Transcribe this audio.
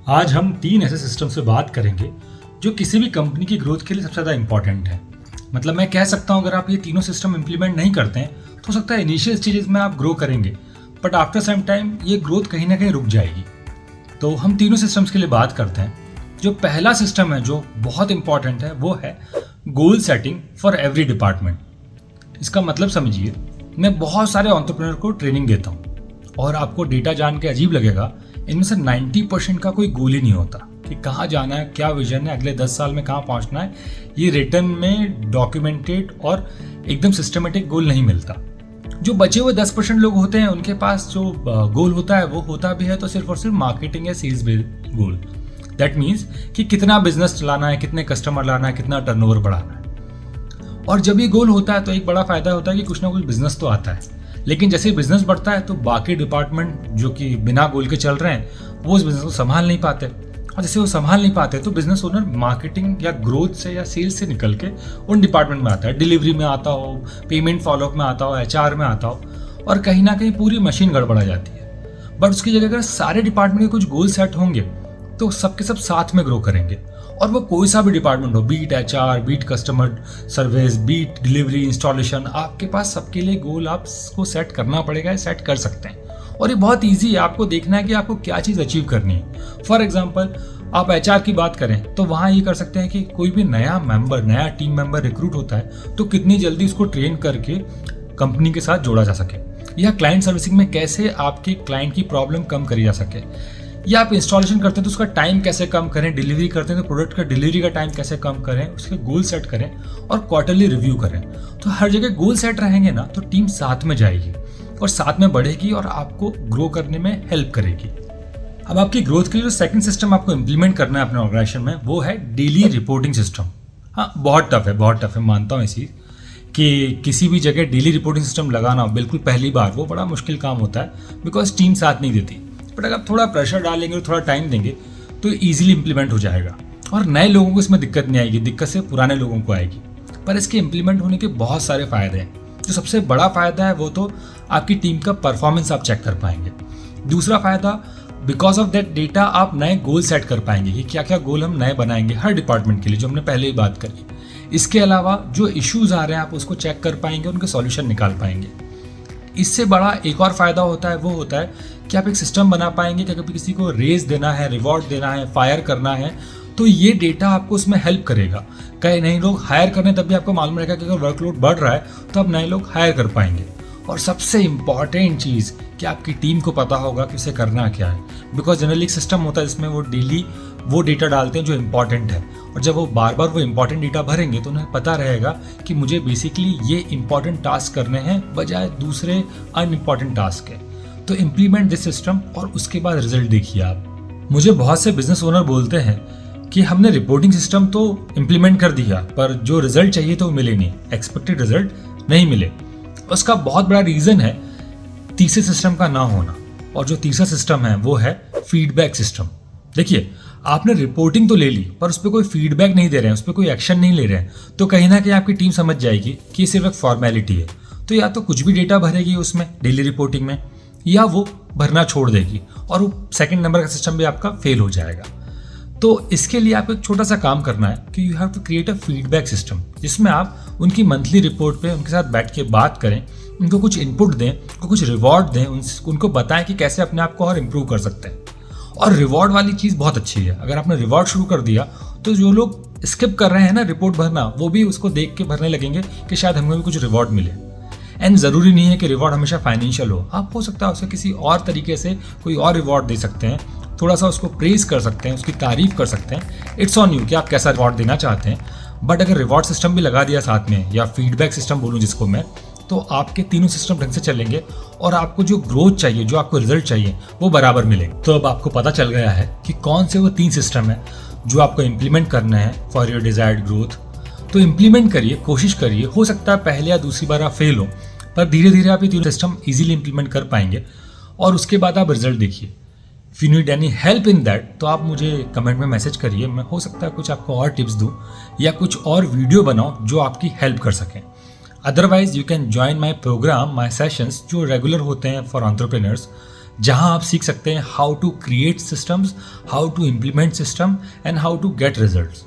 आज हम 3 ऐसे सिस्टम से बात करेंगे जो किसी भी कंपनी की ग्रोथ के लिए सबसे ज़्यादा इंपॉर्टेंट है। मतलब मैं कह सकता हूँ अगर आप ये तीनों सिस्टम इंप्लीमेंट नहीं करते हैं तो हो सकता है इनिशियल स्टेजेस में आप ग्रो करेंगे, बट आफ्टर सम टाइम ये ग्रोथ कहीं ना कहीं रुक जाएगी। तो हम तीनों सिस्टम्स के लिए बात करते हैं। जो पहला सिस्टम है जो बहुत इंपॉर्टेंट है वो है goal setting for every department. इसका मतलब समझिए, मैं बहुत सारे एंटरप्रेन्योर को ट्रेनिंग देता हूँ और आपको डेटा जान के अजीब लगेगा, इनमें से 90% का कोई गोल ही नहीं होता कि कहाँ जाना है, क्या विजन है, अगले 10 साल में कहाँ पहुँचना है। ये रिटर्न में डॉक्यूमेंटेड और एकदम सिस्टमेटिक गोल नहीं मिलता। जो बचे हुए 10% लोग होते हैं उनके पास जो गोल होता है वो होता भी है तो सिर्फ और सिर्फ मार्केटिंग या sales based goal. That means कि कितना बिजनेस चलाना है, कितने कस्टमर लाना है, कितना टर्नओवर बढ़ाना है। और जब ये गोल होता है तो एक बड़ा फायदा होता है कि कुछ ना कुछ बिजनेस तो आता है, लेकिन जैसे ही बिजनेस बढ़ता है तो बाकी डिपार्टमेंट जो कि बिना गोल के चल रहे हैं वो उस बिजनेस को संभाल नहीं पाते, और जैसे वो संभाल नहीं पाते तो बिजनेस ओनर मार्केटिंग या ग्रोथ से या सेल्स से निकल के उन डिपार्टमेंट में आता है, डिलीवरी में आता हो, पेमेंट फॉलोअप में आता हो, HR में आता हो, और कहीं ना कहीं पूरी मशीन गड़बड़ा जाती है। बट उसकी जगह अगर सारे डिपार्टमेंट के कुछ गोल सेट होंगे तो सबके सब साथ में ग्रो करेंगे, और वो कोई सा भी डिपार्टमेंट हो, be it HR, be it customer service, be it delivery, installation, आपके पास सबके लिए गोल आपको सेट करना पड़ेगा, सेट कर सकते हैं। और ये बहुत ईजी है, आपको देखना है कि आपको क्या चीज़ अचीव करनी है। फॉर एग्जाम्पल आप HR की बात करें तो वहाँ ये कर सकते हैं कि कोई भी नया टीम मेंबर रिक्रूट होता है तो कितनी जल्दी उसको ट्रेन करके कंपनी के साथ जोड़ा जा सके, या क्लाइंट सर्विसिंग में कैसे आपके क्लाइंट की प्रॉब्लम कम करी जा सके, या आप इंस्टॉलेशन करते हैं तो उसका टाइम कैसे कम करें, डिलीवरी करते हैं तो प्रोडक्ट का डिलीवरी का टाइम कैसे कम करें, उसके गोल सेट करें और क्वार्टरली रिव्यू करें। तो हर जगह गोल सेट रहेंगे ना तो टीम साथ में जाएगी और साथ में बढ़ेगी और आपको ग्रो करने में हेल्प करेगी। अब आपकी ग्रोथ के लिए जो सेकंड सिस्टम आपको इंप्लीमेंट करना है अपने ऑर्गेनाइजेशन में वो है डेली रिपोर्टिंग सिस्टम। हाँ, बहुत टफ है, मानता हूँ इसी कि किसी भी जगह डेली रिपोर्टिंग सिस्टम लगाना बिल्कुल पहली बार वो बड़ा मुश्किल काम होता है, बिकॉज टीम साथ नहीं देती। बट अगर थोड़ा प्रेशर डालेंगे और थोड़ा टाइम देंगे तो ईजिली इंप्लीमेंट हो जाएगा, और नए लोगों को इसमें दिक्कत नहीं आएगी, दिक्कत सिर्फ पुराने लोगों को आएगी। पर इसके इंप्लीमेंट होने के बहुत सारे फायदे हैं। जो सबसे बड़ा फायदा है वो तो आपकी टीम का परफॉर्मेंस आप चेक कर पाएंगे। दूसरा फायदा, बिकॉज ऑफ दैट डेटा आप नए गोल सेट कर पाएंगे कि क्या क्या गोल हम नए बनाएंगे हर डिपार्टमेंट के लिए, जो हमने पहले ही बात करी। इसके अलावा जो इश्यूज आ रहे हैं आप उसको चेक कर पाएंगे, उनके सॉल्यूशन निकाल पाएंगे। इससे बड़ा एक और फायदा होता है वो होता है कि आप एक सिस्टम बना पाएंगे कि कभी किसी को रेज देना है, रिवॉर्ड देना है, फायर करना है तो ये डेटा आपको उसमें हेल्प करेगा। कई नए लोग हायर करने तब भी आपको मालूम रहेगा कि अगर वर्कलोड बढ़ रहा है तो आप नए लोग हायर कर पाएंगे। और सबसे इम्पॉर्टेंट चीज़ कि आपकी टीम को पता होगा कि उसे करना क्या है, बिकॉज जनरली एक सिस्टम होता है जिसमें वो डेली वो डेटा डालते हैं जो इम्पॉर्टेंट है, और जब वो बार बार वो इम्पॉर्टेंट डेटा भरेंगे तो उन्हें पता रहेगा कि मुझे बेसिकली ये इम्पॉर्टेंट टास्क करने हैं बजाय दूसरे अनइम्पॉर्टेंट टास्क के। तो इम्प्लीमेंट दिस सिस्टम और उसके बाद रिजल्ट देखिए आप। मुझे बहुत से बिजनेस ओनर बोलते हैं कि हमने रिपोर्टिंग सिस्टम तो इम्प्लीमेंट कर दिया पर जो रिजल्ट चाहिए तो मिले नहीं, एक्सपेक्टेड रिजल्ट नहीं मिले। उसका बहुत बड़ा रीज़न है तीसरे सिस्टम का ना होना, और जो तीसरा सिस्टम है वो है फीडबैक सिस्टम। देखिए, आपने रिपोर्टिंग तो ले ली पर उस पर कोई फीडबैक नहीं दे रहे हैं, उस पर कोई एक्शन नहीं ले रहे हैं, तो कहीं ना कहीं आपकी टीम समझ जाएगी कि ये सिर्फ एक फॉर्मेलिटी है। तो या तो कुछ भी डेटा भरेगी उसमें डेली रिपोर्टिंग में, या वो भरना छोड़ देगी और वो सेकंड नंबर का सिस्टम भी आपका फेल हो जाएगा। तो इसके लिए आपको एक छोटा सा काम करना है कि you have to create a feedback system, जिसमें आप उनकी मंथली रिपोर्ट पे उनके साथ बैठ के बात करें, उनको कुछ इनपुट दें, उनको कुछ रिवॉर्ड दें, उनको बताएं कि कैसे अपने आप को और इम्प्रूव कर सकते हैं। और रिवॉर्ड वाली चीज़ बहुत अच्छी है, अगर आपने रिवॉर्ड शुरू कर दिया तो जो लोग स्किप कर रहे हैं ना रिपोर्ट भरना, वो भी उसको देख के भरने लगेंगे कि शायद हमें भी कुछ रिवॉर्ड मिले। एंड ज़रूरी नहीं है कि रिवॉर्ड हमेशा फाइनेंशियल हो, आप हो सकता है उसे किसी और तरीके से कोई और रिवॉर्ड दे सकते हैं, थोड़ा सा उसको प्रेज कर सकते हैं, उसकी तारीफ कर सकते हैं। इट्स ऑन यू कि आप कैसा रिवॉर्ड देना चाहते हैं। बट अगर रिवॉर्ड सिस्टम भी लगा दिया साथ में, या फीडबैक सिस्टम बोलूँ जिसको मैं, तो आपके तीनों सिस्टम ढंग से चलेंगे और आपको जो ग्रोथ चाहिए, जो आपको रिजल्ट चाहिए वो बराबर मिलेंगे। तो अब आपको पता चल गया है कि कौन से वो 3 सिस्टम है जो आपको इम्प्लीमेंट करना है फॉर योर डिजायर्ड ग्रोथ। तो इम्प्लीमेंट करिए, कोशिश करिए। हो सकता है पहले या दूसरी बार आप फेल हो, पर धीरे धीरे आप ये तीनों सिस्टम इजीली इंप्लीमेंट कर पाएंगे और उसके बाद आप रिजल्ट देखिए। If you need any help in that तो आप मुझे कमेंट में मैसेज करिए, मैं हो सकता है कुछ आपको और टिप्स दूं या कुछ और वीडियो बनाऊं जो आपकी हेल्प कर सकें। Otherwise you can join my program, my sessions जो रेगुलर होते हैं फॉर एंटरप्रेन्योर्स, जहां आप सीख सकते हैं how to create systems, how to implement system and how to get results.